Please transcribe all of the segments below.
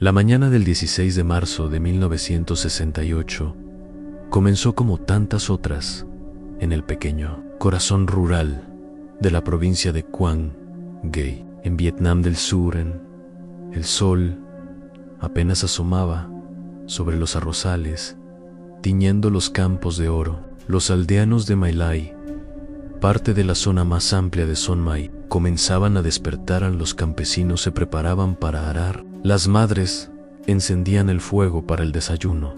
La mañana del 16 de marzo de 1968 comenzó como tantas otras en el pequeño corazón rural de la provincia de Quang Nguyen, en Vietnam del Sur. El sol apenas asomaba sobre los arrozales, tiñendo los campos de oro. Los aldeanos de My Lai, parte de la zona más amplia de Son Mai, comenzaban a despertar. Los campesinos se preparaban para arar, las madres encendían el fuego para el desayuno,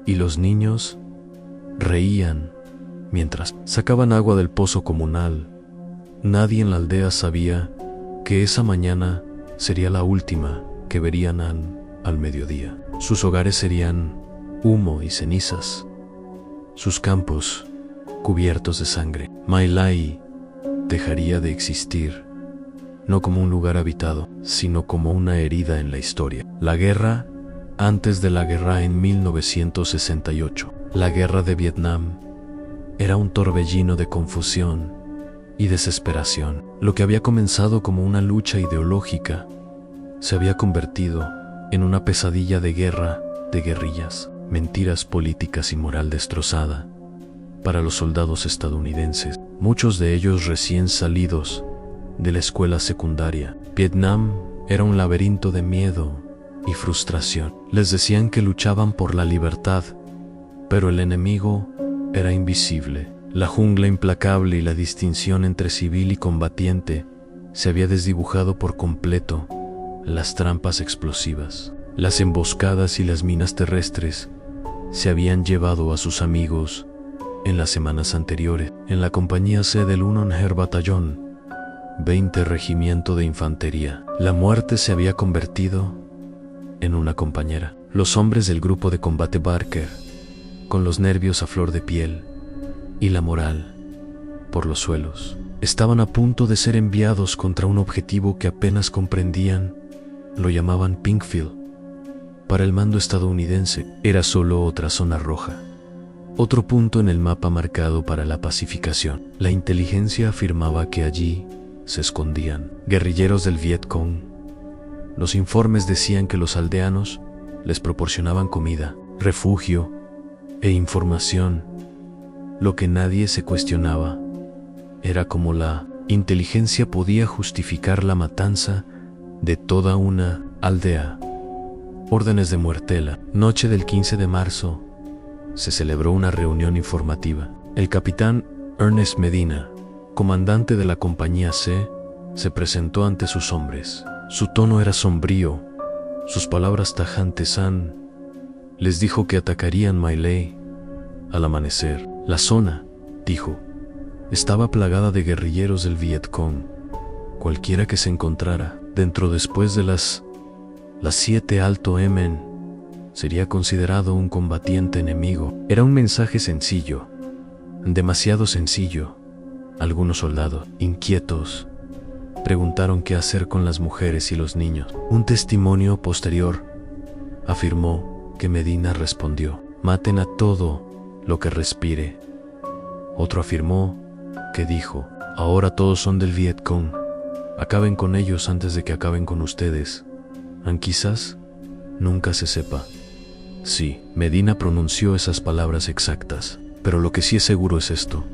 y los niños reían mientras sacaban agua del pozo comunal. Nadie en la aldea sabía que esa mañana sería la última que verían al mediodía. Sus hogares serían humo y cenizas, sus campos cubiertos de sangre. My Lai dejaría de existir, no como un lugar habitado, sino como una herida en la historia. La guerra antes de la guerra en 1968. La guerra de Vietnam era un torbellino de confusión y desesperación. Lo que había comenzado como una lucha ideológica se había convertido en una pesadilla de guerra, de guerrillas, mentiras políticas y moral destrozada para los soldados estadounidenses, muchos de ellos recién salidos de la escuela secundaria. Vietnam era un laberinto de miedo y frustración. Les decían que luchaban por la libertad, pero el enemigo era invisible. La jungla implacable y la distinción entre civil y combatiente se había desdibujado por completo. Las trampas explosivas, las emboscadas y las minas terrestres se habían llevado a sus amigos en las semanas anteriores. En la compañía C del 1 Her Batallón 20 Regimiento de Infantería, la muerte se había convertido en una compañera. Los hombres del grupo de combate Barker, con los nervios a flor de piel y la moral por los suelos, estaban a punto de ser enviados contra un objetivo que apenas comprendían. Lo llamaban Pinkfield. Para el mando estadounidense era solo otra zona roja, otro punto en el mapa marcado para la pacificación. La inteligencia afirmaba que allí se escondían guerrilleros del Viet Cong. Los informes decían que los aldeanos les proporcionaban comida, refugio e información. Lo que nadie se cuestionaba era cómo la inteligencia podía justificar la matanza de toda una aldea. Órdenes de muerte. La noche del 15 de marzo se celebró una reunión informativa. El capitán Ernest Medina, comandante de la compañía C, se presentó ante sus hombres. Su tono era sombrío, sus palabras tajantes. Les dijo que atacarían My Lai al amanecer. La zona, dijo, estaba plagada de guerrilleros del Viet Cong. Cualquiera que se encontrara dentro después de las 7 Alto M sería considerado un combatiente enemigo. Era un mensaje sencillo, demasiado sencillo. Algunos soldados, inquietos, preguntaron qué hacer con las mujeres y los niños. Un testimonio posterior afirmó que Medina respondió: maten a todo lo que respire. Otro afirmó que dijo: ahora todos son del Viet Cong. Acaben con ellos antes de que acaben con ustedes. Quizás nunca se sepa. Sí, Medina pronunció esas palabras exactas, pero lo que sí es seguro es esto.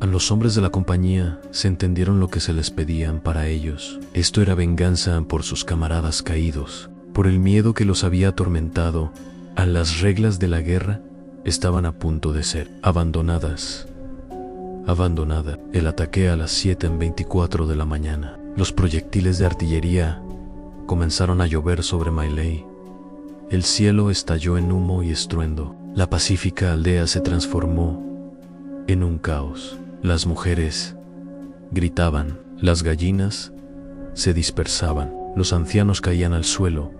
A los hombres de la compañía se entendieron lo que se les pedían para ellos. Esto era venganza por sus camaradas caídos, por el miedo que los había atormentado. A las reglas de la guerra estaban a punto de ser abandonadas. El ataque a las 7:24 de la mañana. Los proyectiles de artillería comenzaron a llover sobre My Lai. El cielo estalló en humo y estruendo. La pacífica aldea se transformó en un caos. Las mujeres gritaban, las gallinas se dispersaban, los ancianos caían al suelo,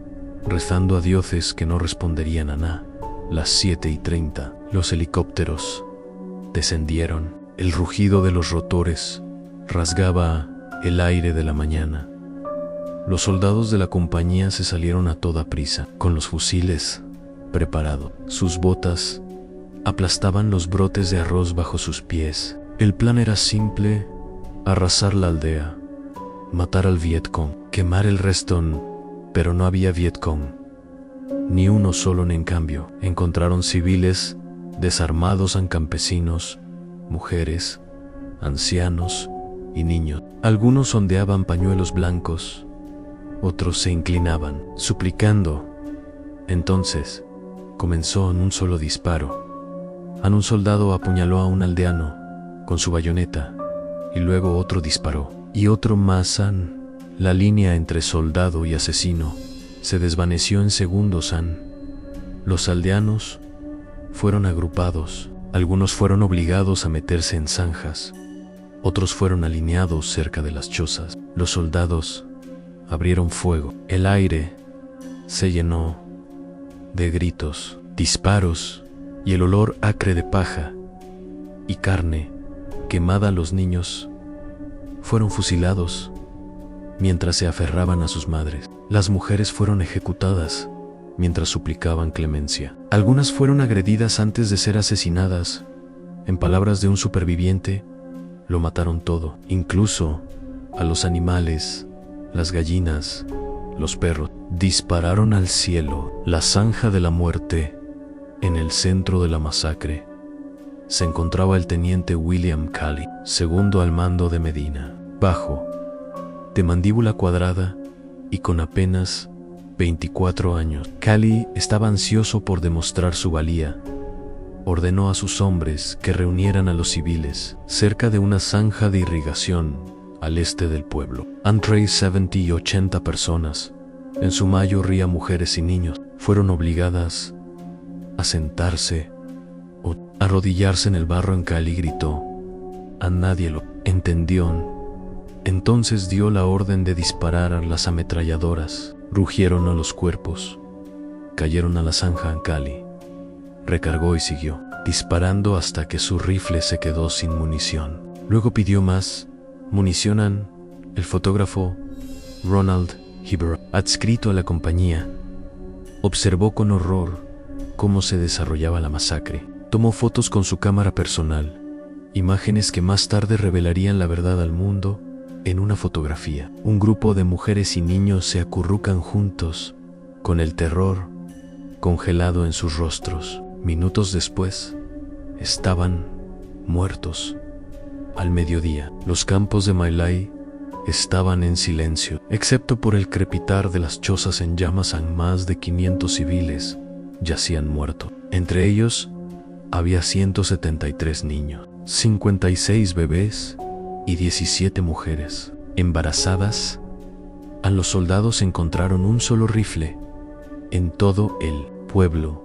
rezando a dioses que no responderían a nada. Las 7:30, los helicópteros descendieron. El rugido de los rotores rasgaba el aire de la mañana. Los soldados de la compañía se salieron a toda prisa, con los fusiles preparados. Sus botas aplastaban los brotes de arroz bajo sus pies. El plan era simple: arrasar la aldea, matar al Viet Cong, quemar el resto pero no había Vietcong, ni uno solo. En cambio, encontraron civiles desarmados, campesinos, mujeres, ancianos y niños. Algunos ondeaban pañuelos blancos, otros se inclinaban, suplicando. Entonces, comenzó en un solo disparo. Un soldado apuñaló a un aldeano con su bayoneta, y luego otro disparó, y otro más. La línea entre soldado y asesino se desvaneció en segundos. Los aldeanos fueron agrupados, algunos fueron obligados a meterse en zanjas, otros fueron alineados cerca de las chozas. Los soldados abrieron fuego. El aire se llenó de gritos, disparos y el olor acre de paja y carne quemada. Los niños fueron fusilados mientras se aferraban a sus madres. Las mujeres fueron ejecutadas mientras suplicaban clemencia. Algunas fueron agredidas antes de ser asesinadas. En palabras de un superviviente, lo mataron todo, incluso a los animales, las gallinas, los perros. Dispararon al cielo. La zanja de la muerte. En el centro de la masacre se encontraba el teniente William Calley, segundo al mando de Medina, bajo, de mandíbula cuadrada y con apenas 24 años. Calley estaba ansioso por demostrar su valía. Ordenó a sus hombres que reunieran a los civiles cerca de una zanja de irrigación al este del pueblo. Entre 70 y 80 personas, en su mayoría mujeres y niños, fueron obligadas a sentarse o arrodillarse en el barro. Calley gritó. A nadie lo entendió. Entonces dio la orden de disparar a las ametralladoras. Rugieron a los cuerpos. Cayeron a la zanja. Calley recargó y siguió disparando hasta que su rifle se quedó sin munición. Luego pidió más munición. El fotógrafo Ronald Hibbert, adscrito a la compañía, observó con horror cómo se desarrollaba la masacre. Tomó fotos con su cámara personal, imágenes que más tarde revelarían la verdad al mundo. En una fotografía, un grupo de mujeres y niños se acurrucan juntos, con el terror congelado en sus rostros. Minutos después, estaban muertos. Al mediodía, los campos de My Lai estaban en silencio, excepto por el crepitar de las chozas en llamas. Más de 500 civiles yacían muertos. Entre ellos, había 173 niños, 56 bebés y 17 mujeres embarazadas. A los soldados encontraron un solo rifle en todo el pueblo,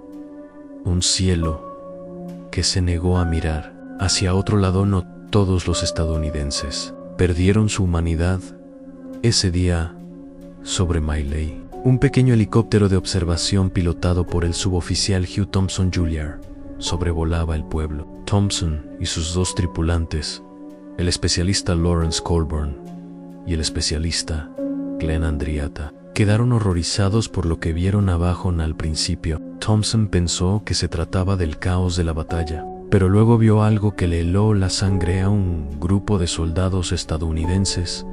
un cielo que se negó a mirar hacia otro lado. No todos los estadounidenses perdieron su humanidad ese día sobre My Lai. Un pequeño helicóptero de observación pilotado por el suboficial Hugh Thompson Jr. sobrevolaba el pueblo. Thompson y sus dos tripulantes, el especialista Lawrence Colburn y el especialista Glenn Andriata, quedaron horrorizados por lo que vieron abajo. Al principio, Thompson pensó que se trataba del caos de la batalla, pero luego vio algo que le heló la sangre. A un grupo de soldados estadounidenses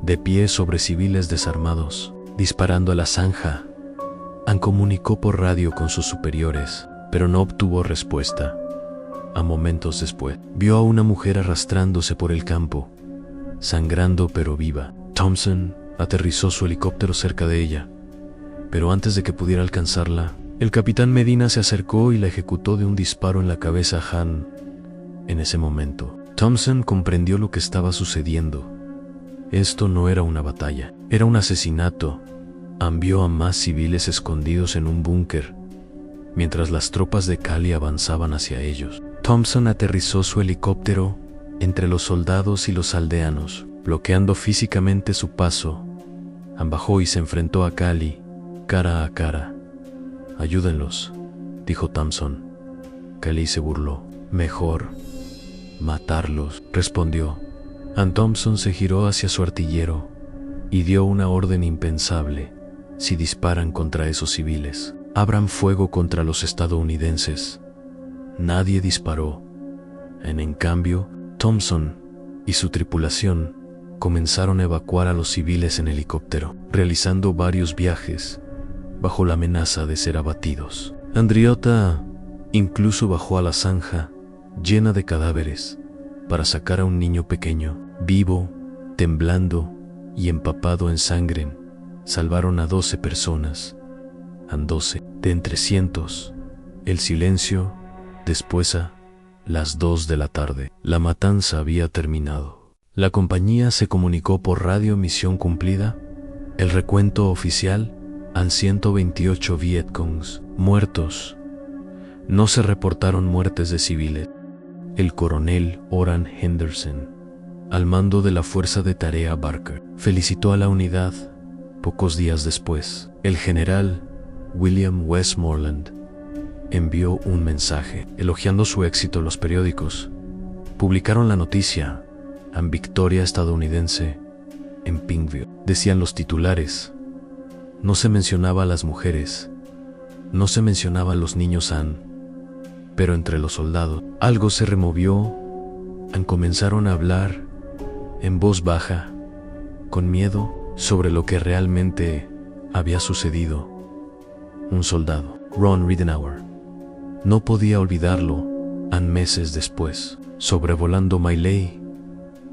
de pie sobre civiles desarmados, disparando a la zanja. Comunicó por radio con sus superiores, pero no obtuvo respuesta. A momentos después, vio a una mujer arrastrándose por el campo, sangrando pero viva. Thompson aterrizó su helicóptero cerca de ella, pero antes de que pudiera alcanzarla, el capitán Medina se acercó y la ejecutó de un disparo en la cabeza. En ese momento, Thompson comprendió lo que estaba sucediendo. Esto no era una batalla, era un asesinato. Vio a más civiles escondidos en un búnker, mientras las tropas de Calley avanzaban hacia ellos. Thompson aterrizó su helicóptero entre los soldados y los aldeanos, bloqueando físicamente su paso. Bajó y se enfrentó a Calley, cara a cara. «Ayúdenlos», dijo Thompson. Calley se burló. «Mejor matarlos», respondió. Thompson se giró hacia su artillero y dio una orden impensable. «Si disparan contra esos civiles, abran fuego contra los estadounidenses». Nadie disparó. En cambio, Thompson y su tripulación comenzaron a evacuar a los civiles en helicóptero, realizando varios viajes bajo la amenaza de ser abatidos. Andriota incluso bajó a la zanja llena de cadáveres para sacar a un niño pequeño, vivo, temblando y empapado en sangre. Salvaron a 12 personas, a 12 de entre cientos. El silencio, después a las 2 de la tarde. La matanza había terminado. La compañía se comunicó por radio: misión cumplida. El recuento oficial: han 128 Vietcongs muertos. No se reportaron muertes de civiles. El coronel Oran Henderson, al mando de la Fuerza de Tarea Barker, felicitó a la unidad. Pocos días después, el general William Westmoreland envió un mensaje elogiando su éxito. Los periódicos publicaron la noticia: "Han victoria estadounidense en Pinkville". Decían los titulares. No se mencionaba a las mujeres, no se mencionaba a los niños pero entre los soldados algo se removió. Comenzaron a hablar en voz baja, con miedo, sobre lo que realmente había sucedido. Un soldado, Ron Ridenour, no podía olvidarlo. Meses después, sobrevolando My Lai,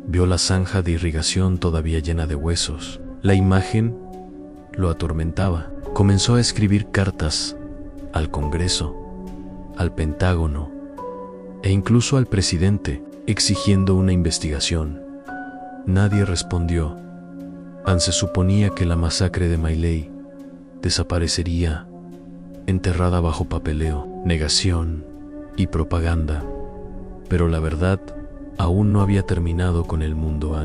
vio la zanja de irrigación todavía llena de huesos. La imagen lo atormentaba. Comenzó a escribir cartas al Congreso, al Pentágono e incluso al presidente, exigiendo una investigación. Nadie respondió. Se suponía que la masacre de My Lai desaparecería, enterrada bajo papeleo, negación y propaganda. Pero la verdad aún no había terminado con el mundo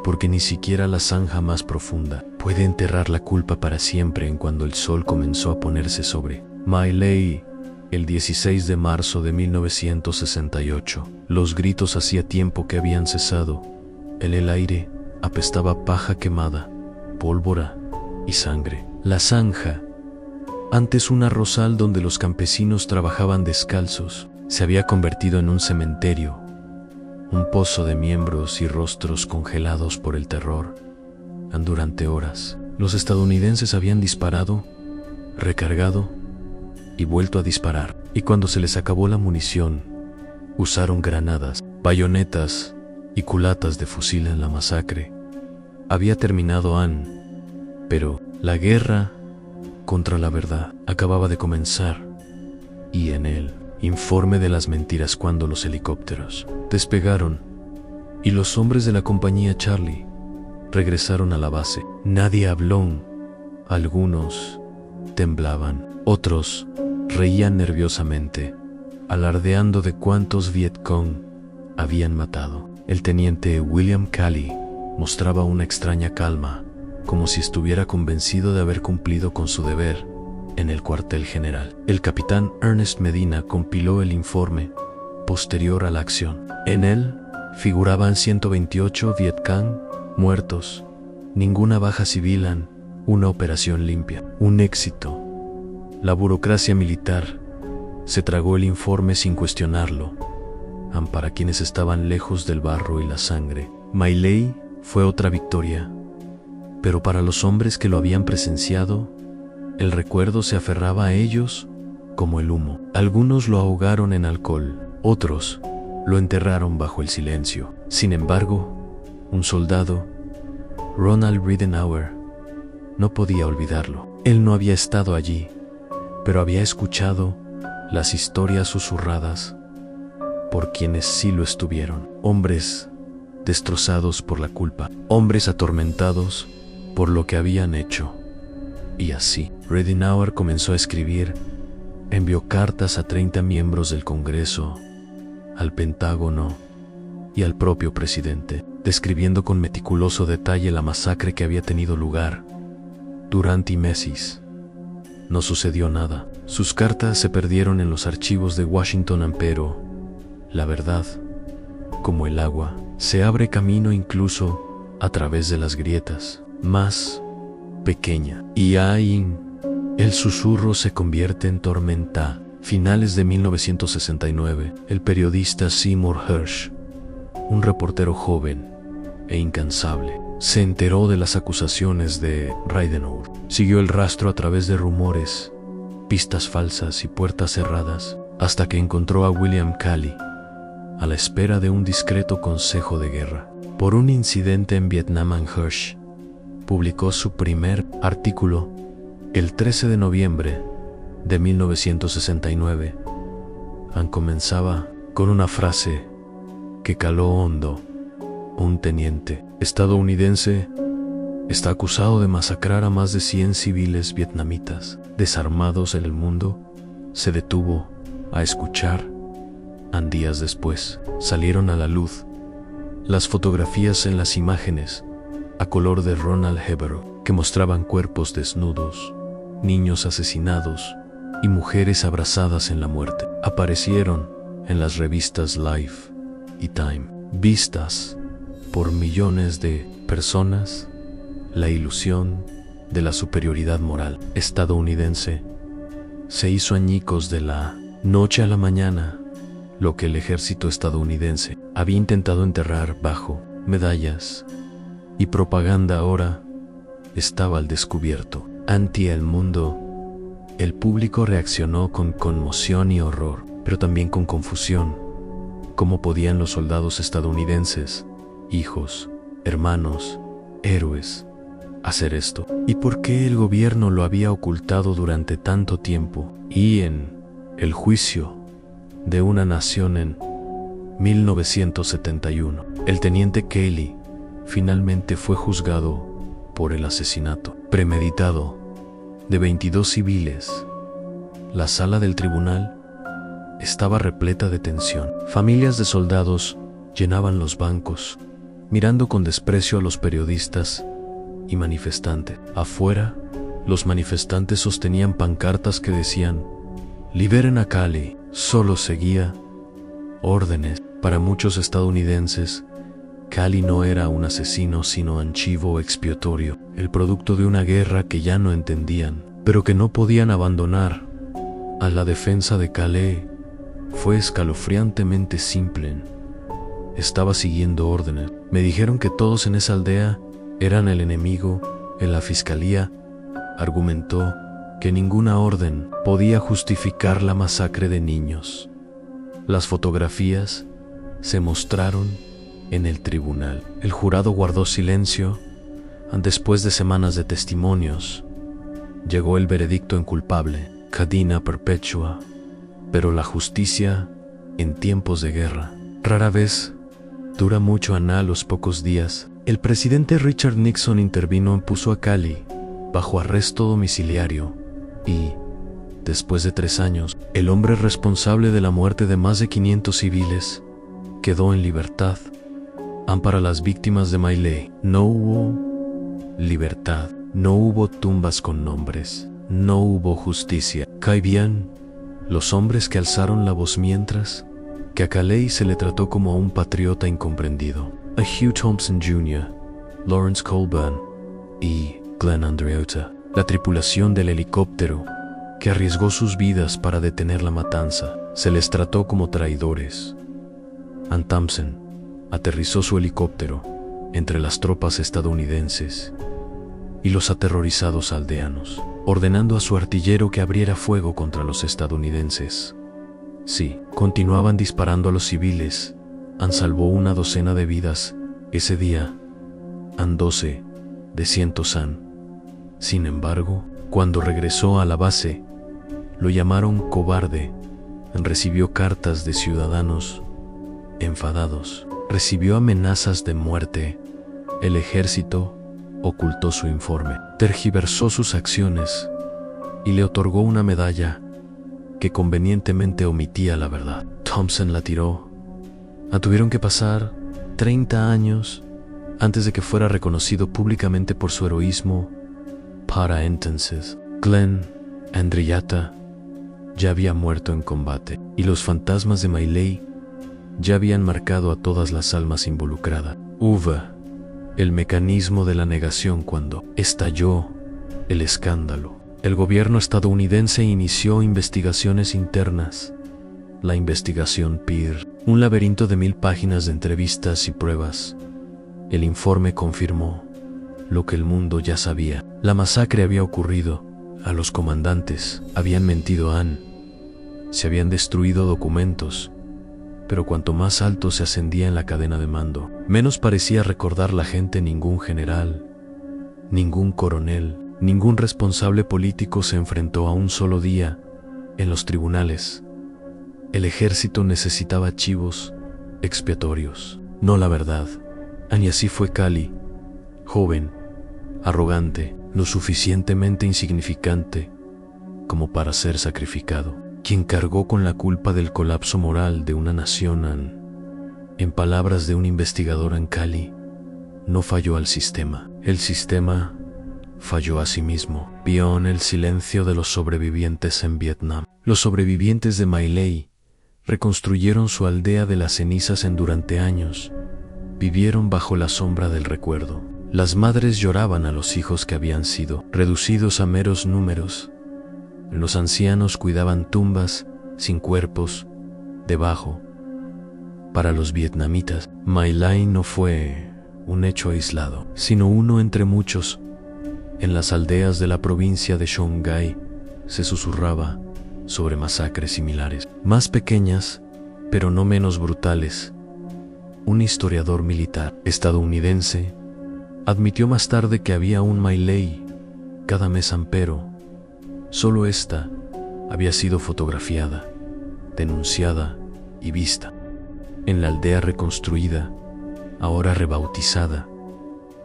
porque ni siquiera la zanja más profunda puede enterrar la culpa para siempre. Cuando el sol comenzó a ponerse sobre My Lai, el 16 de marzo de 1968, los gritos hacía tiempo que habían cesado. El aire apestaba a paja quemada, pólvora y sangre. La zanja, antes un arrozal donde los campesinos trabajaban descalzos, se había convertido en un cementerio, un pozo de miembros y rostros congelados por el terror. Durante horas, los estadounidenses habían disparado, recargado y vuelto a disparar. Y cuando se les acabó la munición, usaron granadas, bayonetas y culatas de fusil. En la masacre había terminado pero la guerra contra la verdad acababa de comenzar. Y en el informe de las mentiras, cuando los helicópteros despegaron y los hombres de la compañía Charlie regresaron a la base, nadie habló. Algunos temblaban, otros reían nerviosamente, alardeando de cuántos Vietcong habían matado. El teniente William Calley mostraba una extraña calma, como si estuviera convencido de haber cumplido con su deber en el cuartel general. El capitán Ernest Medina compiló el informe posterior a la acción. En él figuraban 128 Vietcong muertos, ninguna baja civil, una operación limpia, un éxito. La burocracia militar se tragó el informe sin cuestionarlo. Para quienes estaban lejos del barro y la sangre, My Lai fue otra victoria. Pero para los hombres que lo habían presenciado, el recuerdo se aferraba a ellos como el humo. Algunos lo ahogaron en alcohol, otros lo enterraron bajo el silencio. Sin embargo, un soldado, Ronald Ridenour, no podía olvidarlo. Él no había estado allí, pero había escuchado las historias susurradas por quienes sí lo estuvieron. Hombres destrozados por la culpa, hombres atormentados por lo que habían hecho. Y así, Ridenour comenzó a escribir. Envió cartas a 30 miembros del Congreso, al Pentágono y al propio presidente, describiendo con meticuloso detalle la masacre que había tenido lugar. Durante meses no sucedió nada. Sus cartas se perdieron en los archivos de Washington, pero la verdad, como el agua, se abre camino incluso a través de las grietas más pequeña. Y ahí el susurro se convierte en tormenta. Finales de 1969, el periodista Seymour Hersh, un reportero joven, e incansable. Se enteró de las acusaciones de Ridenour. Siguió el rastro a través de rumores, pistas falsas y puertas cerradas, hasta que encontró a William Calley, a la espera de un discreto consejo de guerra. Por un incidente en Vietnam, Hirsch publicó su primer artículo el 13 de noviembre de 1969. Comenzaba con una frase que caló hondo. Un teniente estadounidense está acusado de masacrar a más de 100 civiles vietnamitas desarmados en el mundo. Se detuvo a escuchar. Días después salieron a la luz las fotografías en las imágenes a color de Ronald Hebero, que mostraban cuerpos desnudos, niños asesinados y mujeres abrazadas en la muerte. Aparecieron en las revistas Life y Time, vistas por millones de personas. La ilusión de la superioridad moral estadounidense se hizo añicos de la noche a la mañana. Lo que el ejército estadounidense había intentado enterrar bajo medallas y propaganda ahora estaba al descubierto. Ante el mundo, el público reaccionó con conmoción y horror, pero también con confusión. ¿Cómo podían los soldados estadounidenses, hijos, hermanos, héroes, hacer esto? ¿Y por qué el gobierno lo había ocultado durante tanto tiempo? Y en el juicio de una nación en 1971, el teniente Calley finalmente fue juzgado por el asesinato premeditado de 22 civiles. La sala del tribunal estaba repleta de tensión. Familias de soldados llenaban los bancos, mirando con desprecio a los periodistas y manifestantes. Afuera, los manifestantes sostenían pancartas que decían: «Liberen a Calley». Solo seguía órdenes. Para muchos estadounidenses, Calley no era un asesino, sino un chivo expiatorio, el producto de una guerra que ya no entendían, pero que no podían abandonar. A la defensa de Calley fue escalofriantemente simple. Estaba siguiendo órdenes. Me dijeron que todos en esa aldea eran el enemigo. En la fiscalía argumentó que ninguna orden podía justificar la masacre de niños. Las fotografías se mostraron en el tribunal. El jurado guardó silencio. Después de semanas de testimonios, llegó el veredicto en culpable, cadena perpetua. Pero la justicia, en tiempos de guerra, rara vez dura mucho. A los pocos días, el presidente Richard Nixon intervino y puso a Calley bajo arresto domiciliario. Y, después de 3 años, el hombre responsable de la muerte de más de 500 civiles quedó en libertad. Para las víctimas de My Lai no hubo libertad, no hubo tumbas con nombres, no hubo justicia. Caibían los hombres que alzaron la voz, mientras que a Calley se le trató como a un patriota incomprendido. A Hugh Thompson Jr., Lawrence Colburn y Glenn Andreotta, la tripulación del helicóptero que arriesgó sus vidas para detener la matanza, se les trató como traidores. Thompson aterrizó su helicóptero entre las tropas estadounidenses y los aterrorizados aldeanos, ordenando a su artillero que abriera fuego contra los estadounidenses. Sí, continuaban disparando a los civiles. Salvó una docena de vidas ese día. 12 de 100. Sin embargo, cuando regresó a la base, lo llamaron cobarde. Recibió cartas de ciudadanos enfadados. Recibió amenazas de muerte. El ejército ocultó su informe, tergiversó sus acciones y le otorgó una medalla que convenientemente omitía la verdad. Thompson la tiró. Tuvieron que pasar 30 años antes de que fuera reconocido públicamente por su heroísmo. Para entonces, Glenn Andreotta ya había muerto en combate, y los fantasmas de My Lai ya habían marcado a todas las almas involucradas. Hubo el mecanismo de la negación cuando estalló el escándalo. El gobierno estadounidense inició investigaciones internas. La investigación Peer, un laberinto de 1000 páginas de entrevistas y pruebas, El informe confirmó lo que el mundo ya sabía. La masacre había ocurrido. A los comandantes habían mentido se habían destruido documentos, pero cuanto más alto se ascendía en la cadena de mando, menos parecía recordar la gente ningún general, ningún coronel, ningún responsable político se enfrentó a un solo día en los tribunales. El ejército necesitaba chivos expiatorios, no la verdad. Y así fue Cali, joven, arrogante, lo suficientemente insignificante como para ser sacrificado, quien cargó con la culpa del colapso moral de una nación. En palabras de un investigador en Cali, no falló al sistema, el sistema falló a sí mismo. Vio en el silencio de los sobrevivientes en Vietnam. Los sobrevivientes de My Lai reconstruyeron su aldea de las cenizas durante años. Vivieron bajo la sombra del recuerdo. Las madres lloraban a los hijos que habían sido reducidos a meros números. Los ancianos cuidaban tumbas sin cuerpos debajo. Para los vietnamitas, My Lai no fue un hecho aislado, sino uno entre muchos. En las aldeas de la provincia de Songhai se susurraba sobre masacres similares, más pequeñas, pero no menos brutales. Un historiador militar estadounidense admitió más tarde que había un My Lai cada mes, pero solo esta había sido fotografiada, denunciada y vista. En la aldea reconstruida, ahora rebautizada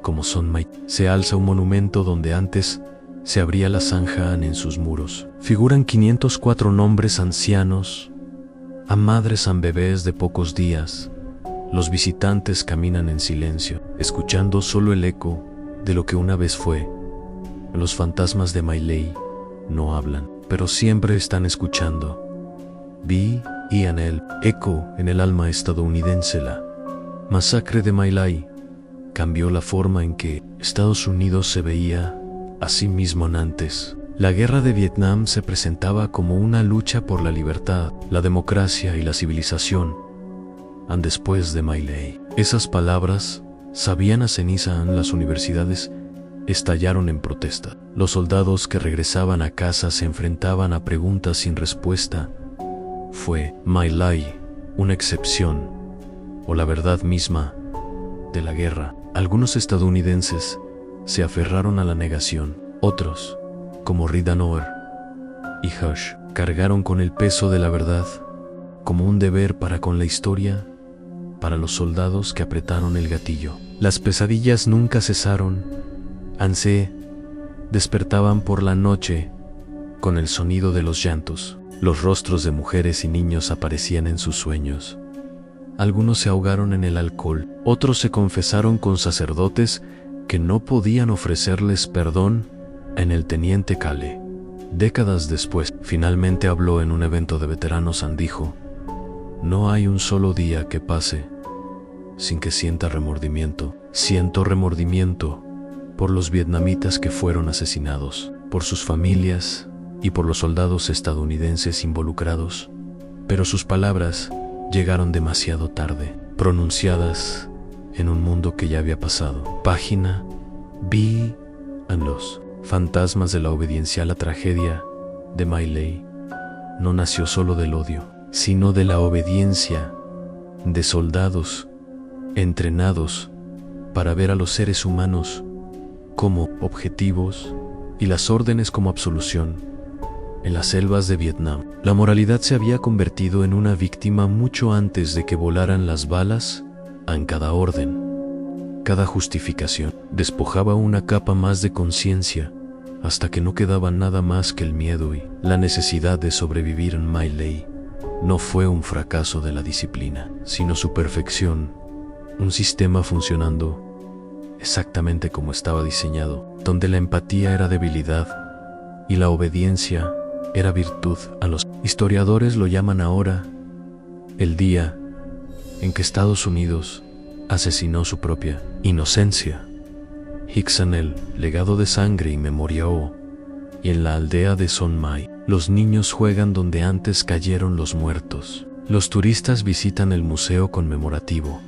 como Son My, se alza un monumento donde antes se abría la zanja en sus muros. Figuran 504 nombres ancianos, a madres, a bebés de pocos días. Los visitantes caminan en silencio, escuchando solo el eco de lo que una vez fue. Los fantasmas de My Lai no hablan, pero siempre están escuchando. Vi y en el eco en el alma estadounidense. La masacre de My Lai cambió la forma en que Estados Unidos se veía a sí mismo antes. La guerra de Vietnam se presentaba como una lucha por la libertad, la democracia y la civilización. Después de My Lai, esas palabras sabían a ceniza. Las universidades estallaron en protesta. Los soldados que regresaban a casa se enfrentaban a preguntas sin respuesta. ¿Fue My Lai una excepción o la verdad misma de la guerra? Algunos estadounidenses se aferraron a la negación. Otros, como Ridenour y Hush, cargaron con el peso de la verdad como un deber para con la historia. Para los soldados que apretaron el gatillo, las pesadillas nunca cesaron. Se despertaban por la noche con el sonido de los llantos. Los rostros de mujeres y niños aparecían en sus sueños. Algunos se ahogaron en el alcohol, otros se confesaron con sacerdotes que no podían ofrecerles perdón. En el teniente Cale, décadas después, finalmente habló en un evento de veteranos. Dijo: no hay un solo día que pase sin que sienta remordimiento. Siento remordimiento por los vietnamitas que fueron asesinados, por sus familias y por los soldados estadounidenses involucrados. Pero sus palabras llegaron demasiado tarde, pronunciadas en un mundo que ya había pasado. Página B. En los fantasmas de la obediencia. La tragedia de My Lai no nació solo del odio, sino de la obediencia de soldados entrenados para ver a los seres humanos como objetivos y las órdenes como absolución. En las selvas de Vietnam, la moralidad se había convertido en una víctima mucho antes de que volaran las balas. En cada orden, cada justificación, despojaba una capa más de conciencia, hasta que no quedaba nada más que el miedo y la necesidad de sobrevivir. En My Lai no fue un fracaso de la disciplina, sino su perfección, un sistema funcionando exactamente como estaba diseñado, donde la empatía era debilidad y la obediencia era virtud. A los historiadores lo llaman ahora el día en que Estados Unidos asesinó su propia inocencia. Hicks en el legado de sangre y memoria y en la aldea de Son My, los niños juegan donde antes cayeron los muertos. Los turistas visitan el museo conmemorativo,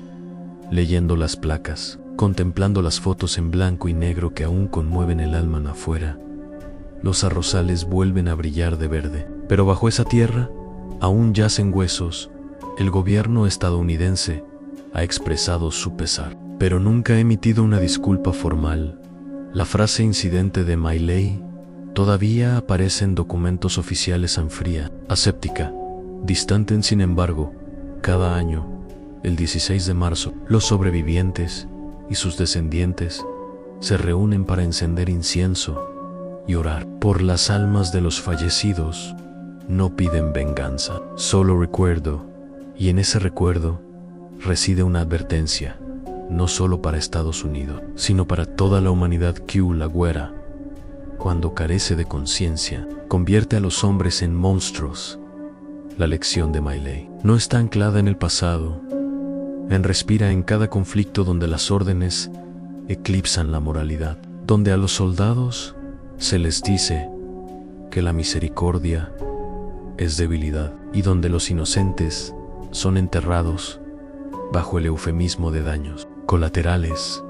leyendo las placas. contemplando las fotos en blanco y negro que aún conmueven el alma afuera. Los arrozales vuelven a brillar de verde, pero bajo esa tierra aún yacen huesos. El gobierno estadounidense ha expresado su pesar, pero nunca ha emitido una disculpa formal. La frase incidente de My Lai todavía aparece en documentos oficiales en fría, aséptica, distante. Sin embargo, cada año, el 16 de marzo, los sobrevivientes y sus descendientes se reúnen para encender incienso y orar por las almas de los fallecidos. No piden venganza, solo recuerdo, y en ese recuerdo reside una advertencia, no solo para Estados Unidos, sino para toda la humanidad que la güera, cuando carece de conciencia, convierte a los hombres en monstruos. La lección de My Lai no está anclada en el pasado, respira en cada conflicto donde las órdenes eclipsan la moralidad, donde a los soldados se les dice que la misericordia es debilidad y donde los inocentes son enterrados bajo el eufemismo de daños colaterales.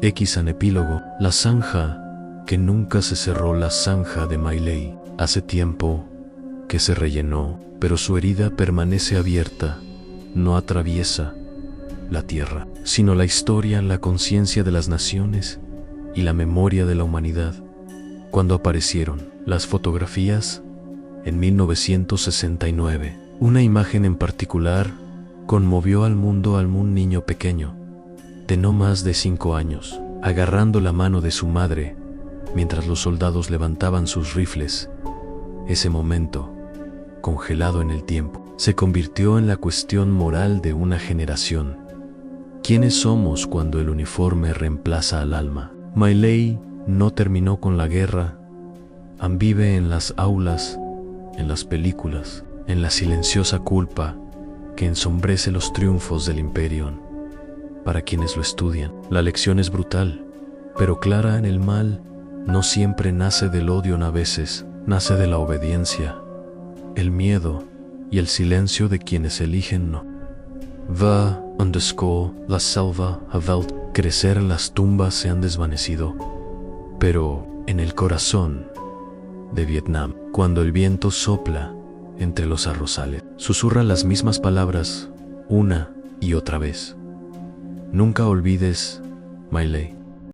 En epílogo, la zanja que nunca se cerró, la zanja de My Lai, hace tiempo que se rellenó, pero su herida permanece abierta, no atraviesa la tierra, sino la historia, la conciencia de las naciones y la memoria de la humanidad. Cuando aparecieron las fotografías en 1969, una imagen en particular conmovió al mundo. Un niño pequeño, de no más de 5 años, agarrando la mano de su madre, mientras los soldados levantaban sus rifles. Ese momento, congelado en el tiempo, se convirtió en la cuestión moral de una generación. ¿Quiénes somos cuando el uniforme reemplaza al alma? My Lai no terminó con la guerra. Vive en las aulas, en las películas, en la silenciosa culpa que ensombrece los triunfos del imperio. Para quienes lo estudian, la lección es brutal, pero clara. En el mal no siempre nace del odio, a veces nace de la obediencia, el miedo y el silencio de quienes eligen no. La selva havelt crecer, las tumbas se han desvanecido, pero en el corazón de Vietnam, cuando el viento sopla entre los arrozales, susurra las mismas palabras una y otra vez. Nunca olvides, My Lai.